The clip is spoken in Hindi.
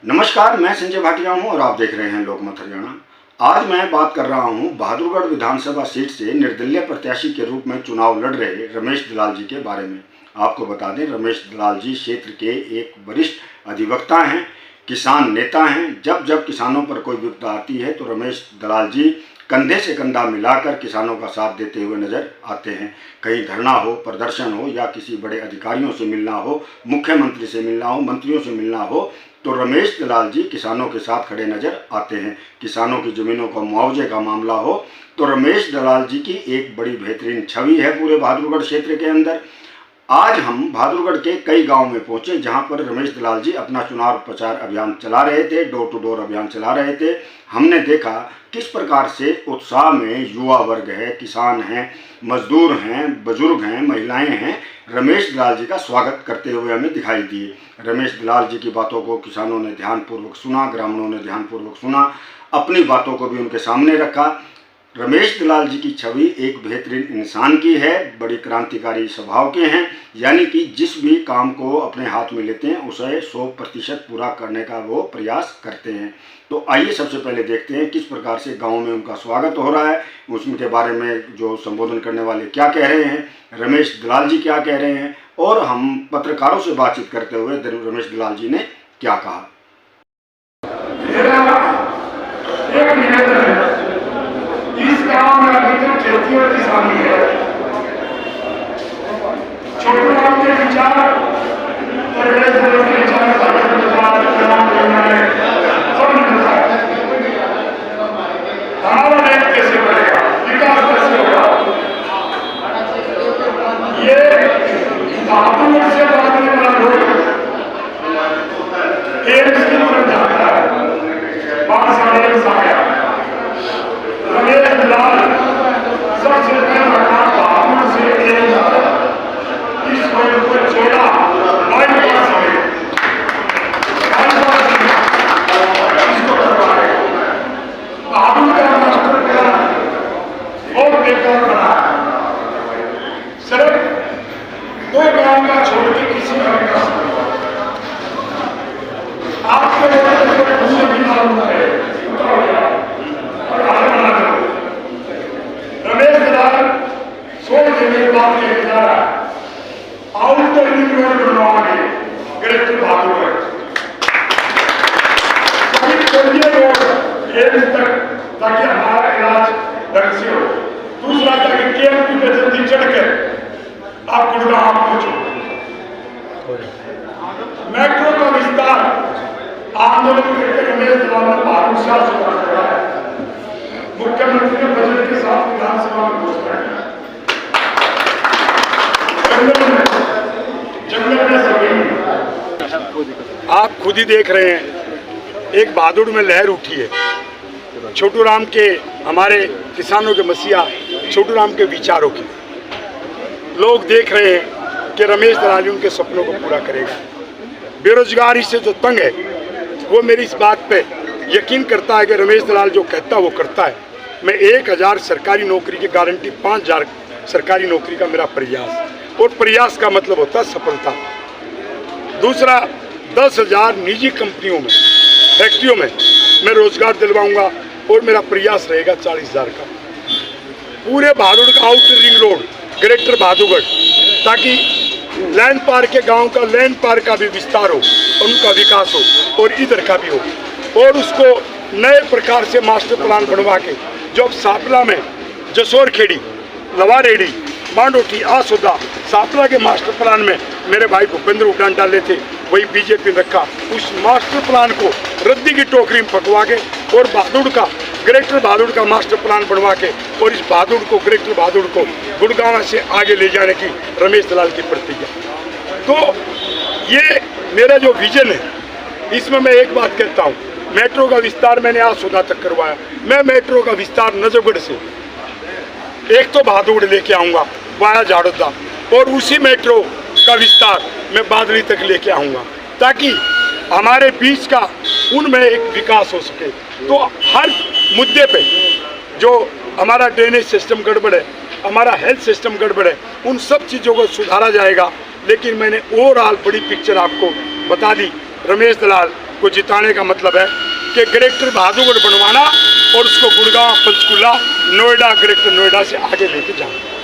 नमस्कार, मैं संजय भाटिया हूं और आप देख रहे हैं लोकमत हरियाणा। आज मैं बात कर रहा हूं बहादुरगढ़ विधानसभा सीट से निर्दलीय प्रत्याशी के रूप में चुनाव लड़ रहे रमेश दलाल जी के बारे में। आपको बता दें, रमेश दलाल जी क्षेत्र के एक वरिष्ठ अधिवक्ता हैं, किसान नेता हैं। जब जब किसानों पर कोई विपदा आती है तो रमेश दलाल जी कंधे से कंधा मिलाकर किसानों का साथ देते हुए नजर आते हैं। कहीं धरना हो, प्रदर्शन हो या किसी बड़े अधिकारियों से मिलना हो, मुख्यमंत्री से मिलना हो, मंत्रियों से मिलना हो, तो रमेश दलाल जी किसानों के साथ खड़े नजर आते हैं। किसानों की ज़मीनों का मुआवजे का मामला हो तो रमेश दलाल जी की एक बड़ी बेहतरीन छवि है पूरे बहादुरगढ़ क्षेत्र के अंदर। आज हम बहादुरगढ़ के कई गांव में पहुंचे जहां पर रमेश दलाल जी अपना चुनाव प्रचार अभियान चला रहे थे, डोर टू डोर अभियान चला रहे थे। हमने देखा किस प्रकार से उत्साह में युवा वर्ग है, किसान हैं, मजदूर हैं, बुजुर्ग हैं, महिलाएं हैं, रमेश दलाल जी का स्वागत करते हुए हमें दिखाई दिए। रमेश दलाल जी की बातों को किसानों ने ध्यानपूर्वक सुना, ग्रामीणों ने ध्यानपूर्वक सुना, अपनी बातों को भी उनके सामने रखा। रमेश दलाल जी की छवि एक बेहतरीन इंसान की है, बड़ी क्रांतिकारी स्वभाव के हैं, यानी कि जिस भी काम को अपने हाथ में लेते हैं उसे 100% पूरा करने का वो प्रयास करते हैं। तो आइए सबसे पहले देखते हैं किस प्रकार से गांव में उनका स्वागत हो रहा है, उनके बारे में जो संबोधन करने वाले क्या कह रहे हैं, रमेश दलाल जी क्या कह रहे हैं और हम पत्रकारों से बातचीत करते हुए रमेश दलाल जी ने क्या कहा। इस गांव में अभी तक खेती और किसानी है। छोटे गांव के विचार और बड़े जिलों के विचार हमारा देश कैसे बढ़ेगा, विकास कैसे होगा, ये बहादुर से बांधने वाला लोग एम्स की तरफ जाता है। 5 साल एम्स आ गया। रमेश दलाल सबसे पहला काम बहादुर से इस वर्ग को छोड़ा, इसको करवाए। बहादुर का मास्टर प्लान और बेकार बना। सिर्फ 2 गांव का छोड़ के किसी का विकास नहीं। आपके मुझे भी मालूम है और आगे बढ़ा। रमेश दलाल 16 दिन के बाद लेके जा रहा है आउटर रिंग रोड बनवाओगे ग्रेटर बहादुरगढ़ एम्स तक, ताकि हमारा इलाज ढंग से हो। दूसरा, ताकि केएमपी में जल्दी चढ़कर आप गुड़गांव पहुंचो। मेट्रो का विस्तार आंदोलन करके रमेश दलाल ने बहादुर शाह से करा है। मुख्यमंत्री ने बजट के साथ विधानसभा में घोषणा की। जंगल में आप खुद ही देख रहे हैं, एक बहादुर में लहर उठी है। छोटू राम के, हमारे किसानों के मसीहा छोटू राम के विचारों की लोग देख रहे हैं कि रमेश दलाल उनके सपनों को पूरा करेगा। बेरोजगारी से जो तंग है वो मेरी इस बात पे यकीन करता है कि रमेश दलाल जो कहता है वो करता है। मैं 1000 सरकारी नौकरी की गारंटी, 5000 सरकारी नौकरी का मेरा प्रयास, और प्रयास का मतलब होता है सफलता। दूसरा, 10,000 निजी कंपनियों में, फैक्ट्रियों में मैं रोजगार दिलवाऊंगा और मेरा प्रयास रहेगा 40,000 का। पूरे बहादुर का outer ring road greater Bahadurgarh, ताकि लैंड पार के गांव का, लैंड पार का भी विस्तार हो, उनका विकास हो और इधर का भी हो। और उसको नए प्रकार से मास्टर प्लान बनवा के, जो अब सापला में जसोर खेड़ी, लवारेडी, मांडोठी, आसोदा, सापला के मास्टर प्लान में मेरे भाई भूपेंद्र उड़ान डाले थे, वही बीजेपी ने रखा। उस मास्टर प्लान को रद्दी की टोकरी में पकवा के और बहादुर का, ग्रेटर बहादुर का मास्टर प्लान बनवा के और इस बहादुर को, ग्रेटर बहादुर को गुड़गांव से आगे ले जाने की रमेश दलाल की प्रतिज्ञा। तो ये मेरा जो विजन है, इसमें मैं एक बात कहता हूँ, मेट्रो का विस्तार मैंने आसोदा तक करवाया। मैं मेट्रो का विस्तार नजफगढ़ से एक तो बहादुर लेके आऊँगा वाया झाड़ोदा, और उसी मेट्रो का विस्तार मैं बादली तक लेके आऊँगा, ताकि हमारे बीच का उनमें एक विकास हो सके। तो हर मुद्दे पे जो हमारा ड्रेनेज सिस्टम गड़बड़ है, हमारा हेल्थ सिस्टम गड़बड़ है, उन सब चीज़ों को सुधारा जाएगा। लेकिन मैंने ओवरऑल बड़ी पिक्चर आपको बता दी। रमेश दलाल को जिताने का मतलब है कि ग्रेटर बहादुरगढ़ बनवाना और उसको गुड़गांव, पंचकुला, नोएडा, ग्रेटर नोएडा से आगे लेके जाना।